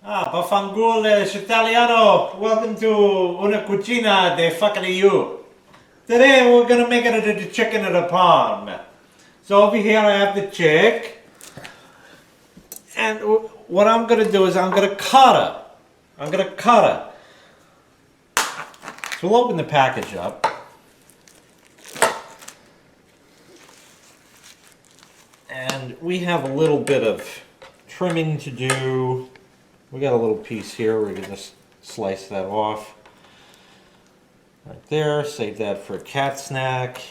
Bafangul Italiano. Welcome to Una Cucina de Fucking You. Today we're gonna make it the chicken at a parm. So over here I have the chick. And what I'm gonna do is I'm gonna cut her. So we'll open the package up. And we have a little bit of trimming to do. We got a little piece here. We're going to just slice that off. Right there. Save that for a cat snack.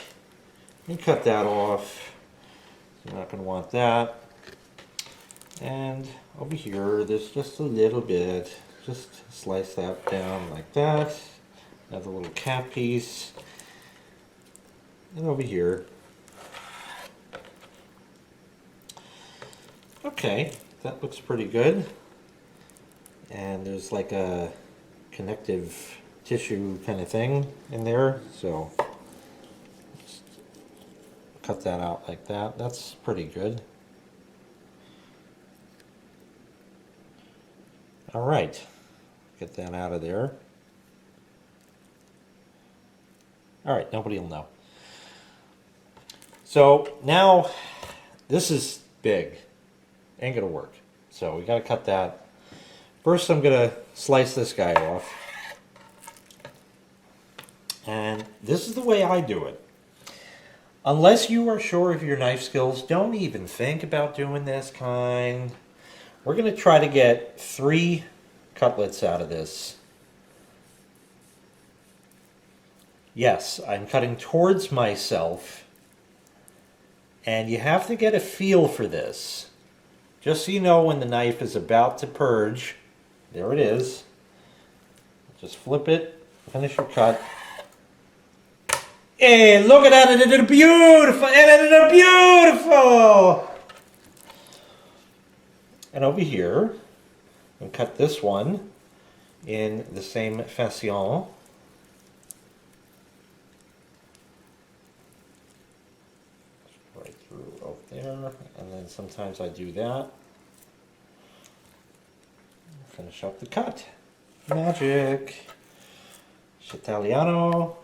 And cut that off. You're not going to want that. And over here, there's just a little bit. Just slice that down like that. Another little cat piece. And over here. Okay, that looks pretty good. And there's like a connective tissue kind of thing in there, so just cut that out like that. That's pretty good. All right, get that out of there. All right, nobody will know. So now this is big. Ain't gonna work. So we gotta cut that. First I'm gonna slice this guy off. And this is the way I do it. Unless you are sure of your knife skills, don't even think about doing this kind. We're gonna try to get 3 cutlets out of this. Yes, I'm cutting towards myself. And you have to get a feel for this. Just so you know when the knife is about to purge, there it is. Just flip it, finish your cut. Hey, look at that, it is beautiful, it is beautiful! And over here, I'm cut this one in the same fancier. Right through over there, and then sometimes I do that. Finish up the cut. Magic. Italiano.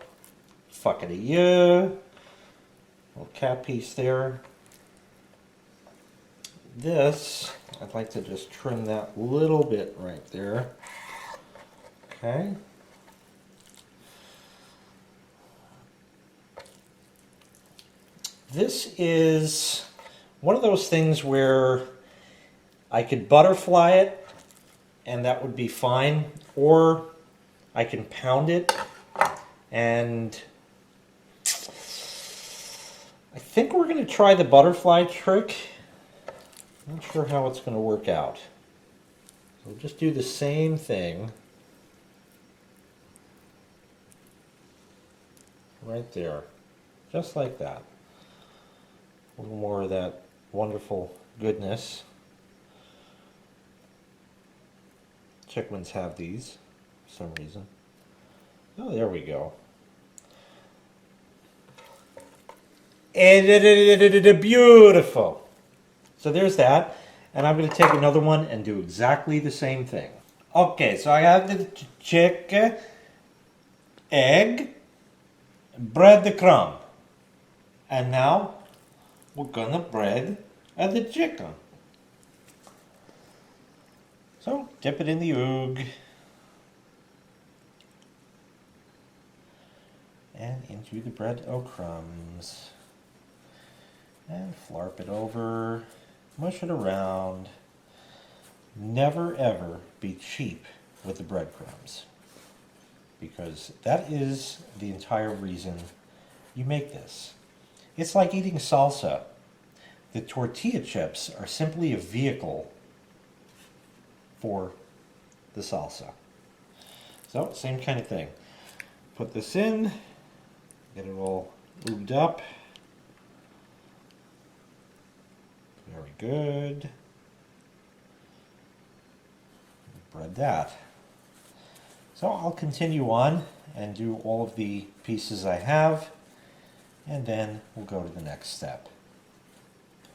Fuckity you. Little cat piece there. This, I'd like to just trim that little bit right there. Okay. This is one of those things where I could butterfly it and that would be fine, or I can pound it, and I think we're going to try the butterfly trick. Not sure how it's going to work out. So we'll just do the same thing right there, just like that. A little more of that wonderful goodness. Chickens have these for some reason. Oh, there we go. And beautiful. So there's that. And I'm going to take another one and do exactly the same thing. Okay, so I have the chicken, egg, bread the crumb. And now we're gonna bread the chicken. So dip it in the oog and into the bread crumbs and flarp it over, mush it around. Never ever be cheap with the breadcrumbs, because that is the entire reason you make this. It's like eating salsa. The tortilla chips are simply a vehicle for the salsa. So, same kind of thing. Put this in, get it all ooged up. Very good. Bread that. So I'll continue on and do all of the pieces I have, and then we'll go to the next step.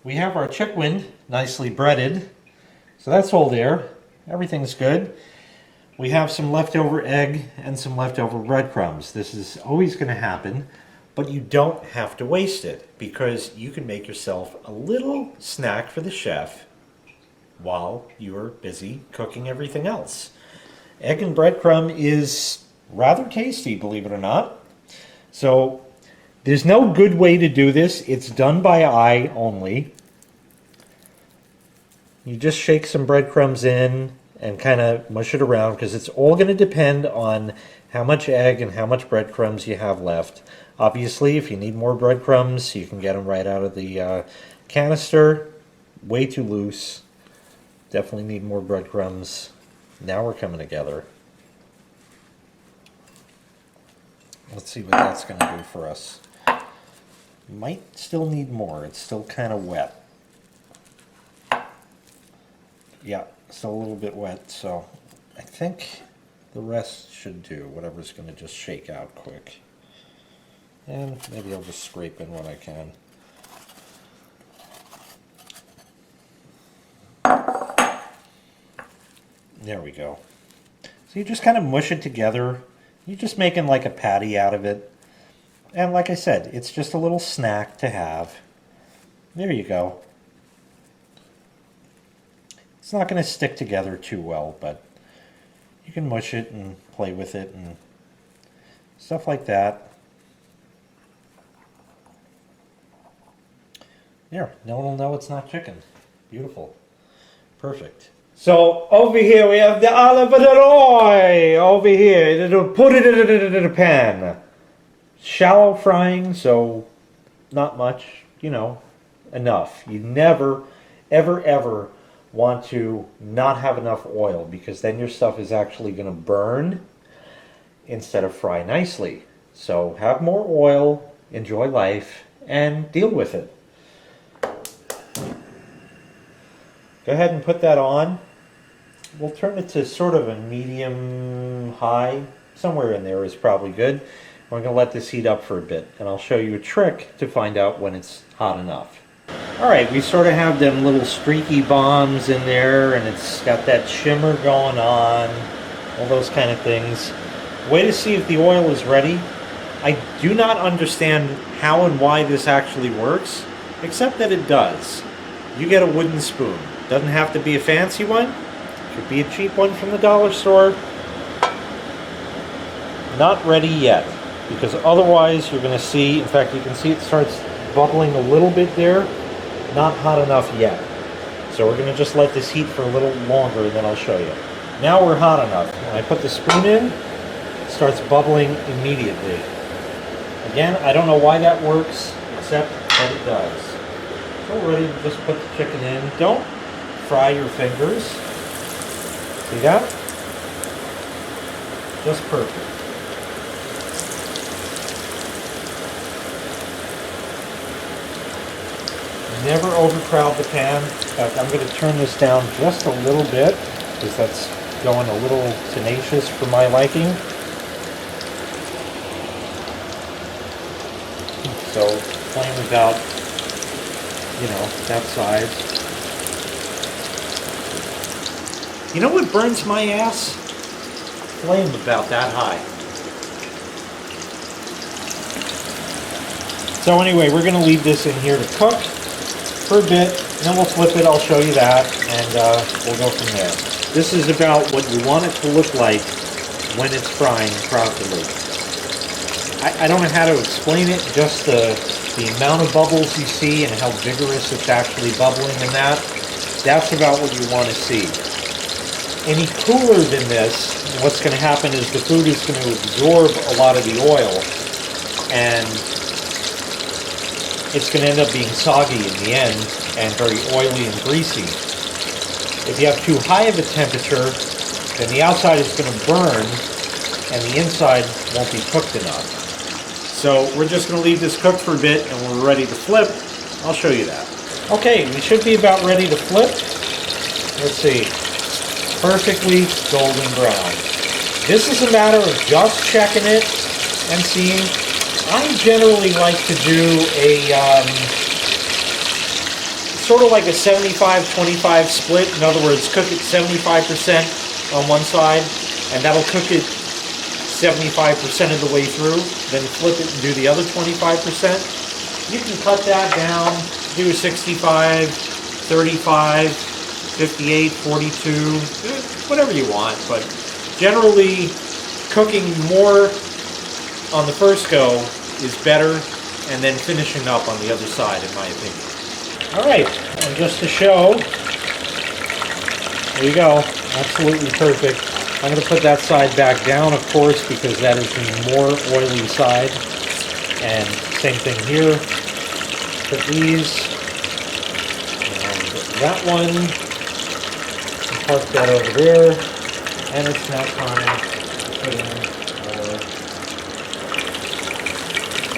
We have our chicken nicely breaded, so that's all there. everything's good. We have some leftover egg and some leftover breadcrumbs. This is always going to happen, but you don't have to waste it because you can make yourself a little snack for the chef while you're busy cooking everything else. Egg and breadcrumb is rather tasty, believe it or not. So there's no good way to do this. It's done by eye only. You just shake some breadcrumbs in and kind of mush it around because it's all going to depend on how much egg and how much breadcrumbs you have left. Obviously, if you need more breadcrumbs, you can get them right out of the canister. Way too loose. Definitely need more breadcrumbs. Now we're coming together. Let's see what that's going to do for us. Might still need more. It's still kind of wet. Yeah, still a little bit wet, so I think the rest should do. Whatever's going to just shake out quick. And maybe I'll just scrape in what I can. There we go. So you just kind of mush it together. You're just making like a patty out of it. And like I said, it's just a little snack to have. There you go. It's not going to stick together too well, but you can mush it and play with it and stuff like that. There, no one will know it's not chicken. Beautiful. Perfect. So over here we have the olive oil. Over here, put it in a pan. Shallow frying, so not much, you know, enough. You never, ever, ever want to not have enough oil because then your stuff is actually going to burn instead of fry nicely. So have more oil, enjoy life, and deal with it. Go ahead and put that on. We'll turn it to sort of a medium high. Somewhere in there is probably good. We're going to let this heat up for a bit, and I'll show you a trick to find out when it's hot enough. Alright, we sort of have them little streaky bombs in there, and it's got that shimmer going on, all those kind of things. Way to see if the oil is ready. I do not understand how and why this actually works, except that it does. You get a wooden spoon. Doesn't have to be a fancy one. Could be a cheap one from the dollar store. Not ready yet, because otherwise you're going to see, in fact you can see it starts bubbling a little bit there. Not hot enough yet. So we're going to just let this heat for a little longer and then I'll show you. Now we're hot enough. When I put the spoon in, it starts bubbling immediately. Again, I don't know why that works, except that it does. So we're ready to just put the chicken in. Don't fry your fingers. See that? Just perfect. Never overcrowd the pan. In fact, I'm going to turn this down just a little bit because that's going a little tenacious for my liking. So flame about, you know, that size. You know what burns my ass? Flame about that high. So anyway, we're going to leave this in here to cook for a bit, and then we'll flip it. I'll show you that, and we'll go from there. This is about what you want it to look like when it's frying properly. I don't know how to explain it, just the amount of bubbles you see and how vigorous it's actually bubbling and that's about what you want to see. Any cooler than this, what's going to happen is the food is going to absorb a lot of the oil, and it's going to end up being soggy in the end and very oily and greasy. If you have too high of a temperature, then the outside is going to burn and the inside won't be cooked enough. So we're just going to leave this cook for a bit and we're ready to flip. I'll show you that. Okay, we should be about ready to flip. Let's see. Perfectly golden brown. This is a matter of just checking it and seeing. I generally like to do a sort of like a 75-25 split. In other words, cook it 75% on one side, and that'll cook it 75% of the way through. Then flip it and do the other 25%. You can cut that down, do 65, 35, 58, 42, whatever you want. But generally, cooking more on the first go is better, and then finishing up on the other side, in my opinion. All right, and just to show, there you go, absolutely perfect. I'm going to put that side back down, of course, because that is the more oily side. And same thing here. Put these, and that one, and park that over there, and it's now time to put in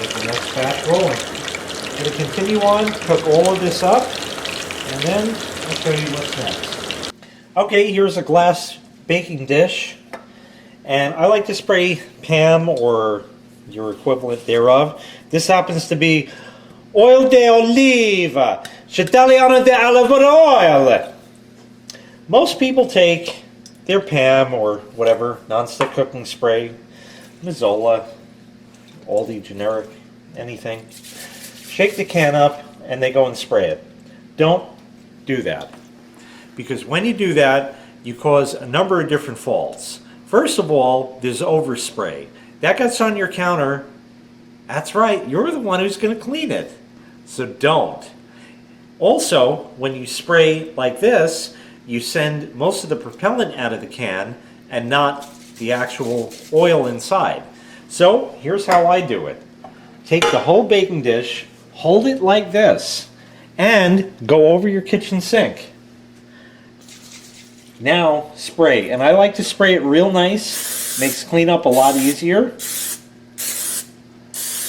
the next batch rolling. I'm going to continue on, cook all of this up, and then I'll show you what's next. Okay, here's a glass baking dish, and I like to spray Pam or your equivalent thereof. This happens to be oil de oliva, Italiano de olive oil. Most people take their Pam or whatever non-stick cooking spray, Mazzola, Aldi generic, anything. Shake the can up and they go and spray it. Don't do that, because when you do that, you cause a number of different faults. First of all, there's overspray. That gets on your counter. That's right, you're the one who's going to clean it. So don't. Also, when you spray like this, you send most of the propellant out of the can and not the actual oil inside. So here's how I do it. Take the whole baking dish, hold it like this, and go over your kitchen sink. Now spray, and I like to spray it real nice. Makes cleanup a lot easier.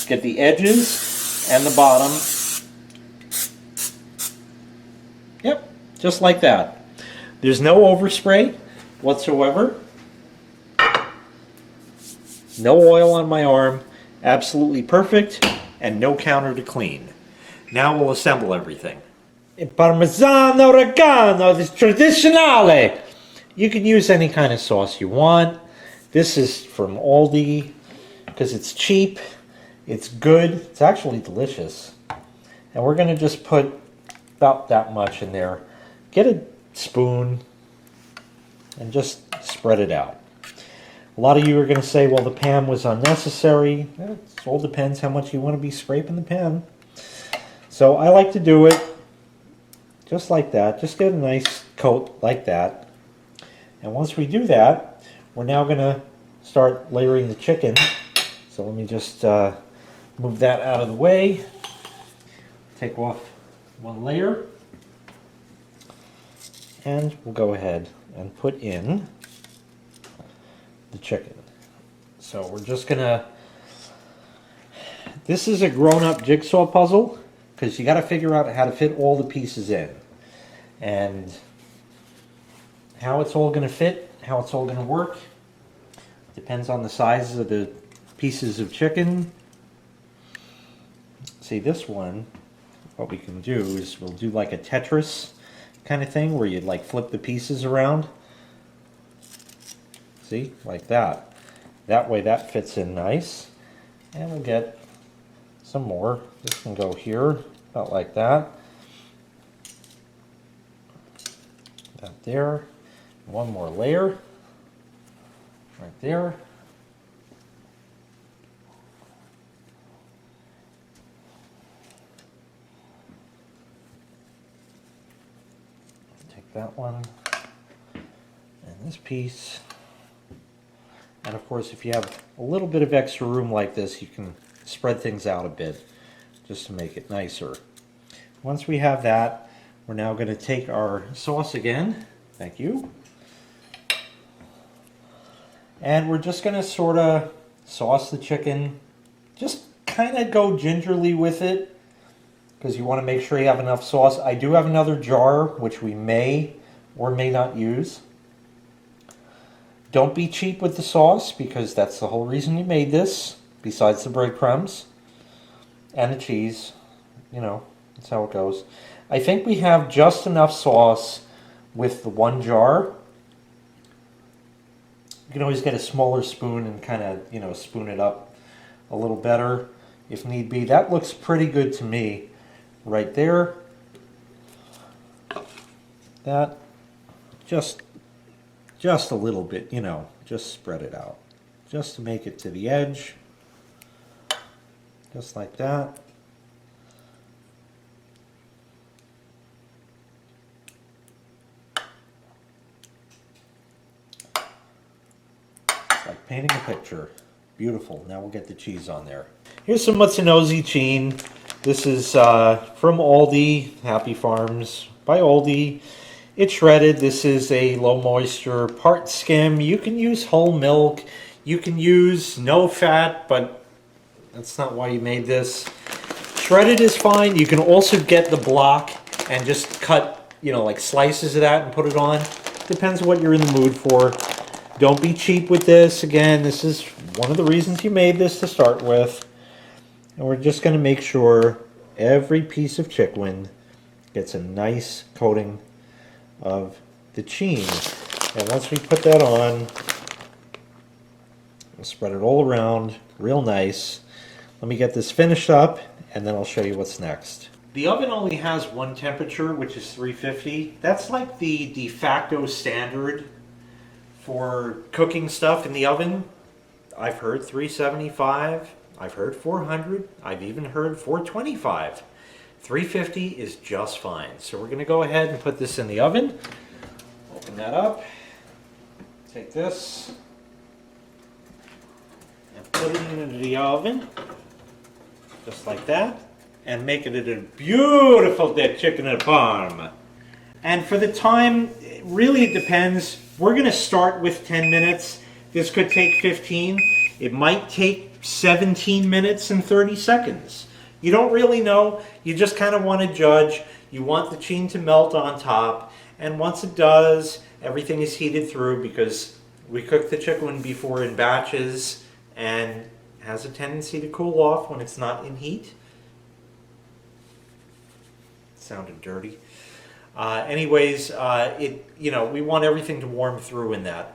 Get the edges and the bottom. Yep, just like that. There's no overspray whatsoever. No oil on my arm. Absolutely perfect, and no counter to clean. Now we'll assemble everything. Parmigiano Reggiano, this tradizionale. You can use any kind of sauce you want. This is from Aldi because it's cheap, it's good, it's actually delicious. And we're going to just put about that much in there. Get a spoon and just spread it out. A lot of you are going to say, well, the pan was unnecessary. It all depends how much you want to be scraping the pan. So I like to do it just like that. Just get a nice coat like that. And once we do that, we're now going to start layering the chicken. So let me just move that out of the way. Take off one layer. And we'll go ahead and put in the chicken. So we're just going to... This is a grown-up jigsaw puzzle, because you got to figure out how to fit all the pieces in. And how it's all going to fit, how it's all going to work, depends on the size of the pieces of chicken. See, this one, what we can do is we'll do like a Tetris kind of thing, where you'd like flip the pieces around. See, like that. That way that fits in nice. And we'll get some more. This can go here, about like that. That there. One more layer. Right there. Take that one. And this piece. And of course, if you have a little bit of extra room like this, you can spread things out a bit just to make it nicer. Once we have that, we're now going to take our sauce again. Thank you. And we're just going to sort of sauce the chicken. Just kind of go gingerly with it, because you want to make sure you have enough sauce. I do have another jar, which we may or may not use. Don't be cheap with the sauce, because that's the whole reason you made this, besides the breadcrumbs and the cheese. You know, that's how it goes. I think we have just enough sauce with the one jar. You can always get a smaller spoon and kind of, you know, spoon it up a little better if need be. That looks pretty good to me right there. That just a little bit, you know, just spread it out. Just to make it to the edge. Just like that. It's like painting a picture. Beautiful. Now we'll get the cheese on there. Here's some Mazzinosi This is from Aldi, Happy Farms by Aldi. It's shredded. This is a low moisture, part skim. You can use whole milk. You can use no fat, but that's not why you made this. Shredded is fine. You can also get the block and just cut, you know, like slices of that and put it on. Depends on what you're in the mood for. Don't be cheap with this. Again, this is one of the reasons you made this to start with. And we're just going to make sure every piece of chicken gets a nice coating of the cheese. And once we put that on, we'll spread it all around real nice. Let me get this finished up and then I'll show you what's next. The oven only has one temperature, which is 350. That's like the de facto standard for cooking stuff in the oven. I've heard 375, I've heard 400, I've even heard 425. 350 is just fine. So we're going to go ahead and put this in the oven. Open that up. Take this and put it into the oven. Just like that. And make it a beautiful chicken parm. And for the time, really it depends. We're going to start with 10 minutes. This could take 15. It might take 17 minutes and 30 seconds. You don't really know. You just kind of want to judge. You want the cheese to melt on top. And once it does, everything is heated through because we cook the chicken before in batches and has a tendency to cool off when it's not in heat. It sounded dirty. Anyways, we want everything to warm through in that.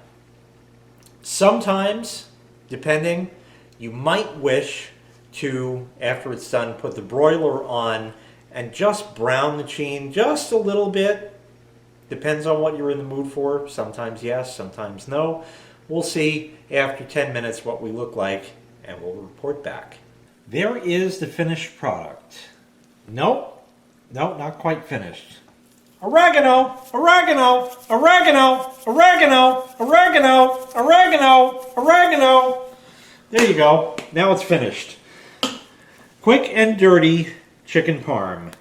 Sometimes, depending, you might wish to, after it's done, put the broiler on and just brown the cheese just a little bit. Depends on what you're in the mood for. Sometimes yes, sometimes no. We'll see after 10 minutes what we look like and we'll report back. There is the finished product. Nope, not quite finished. Oregano, oregano, oregano, oregano, oregano, oregano, oregano. There you go. Now it's finished. Quick and dirty chicken parm.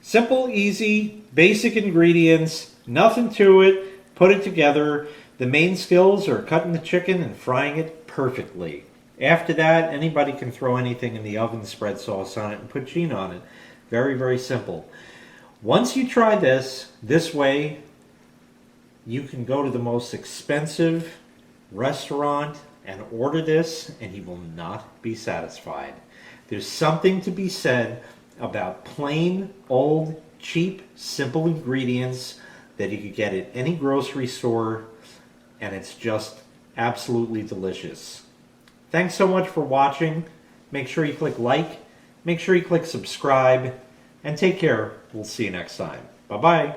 Simple, easy, basic ingredients, nothing to it. Put it together. The main skills are cutting the chicken and frying it perfectly. After that, anybody can throw anything in the oven, spread sauce on it, and put cheese on it. Very, very simple. Once you try this way, you can go to the most expensive restaurant and order this, and you will not be satisfied. There's something to be said about plain, old, cheap, simple ingredients that you could get at any grocery store, and it's just absolutely delicious. Thanks so much for watching. Make sure you click like, make sure you click subscribe, and take care. We'll see you next time. Bye-bye.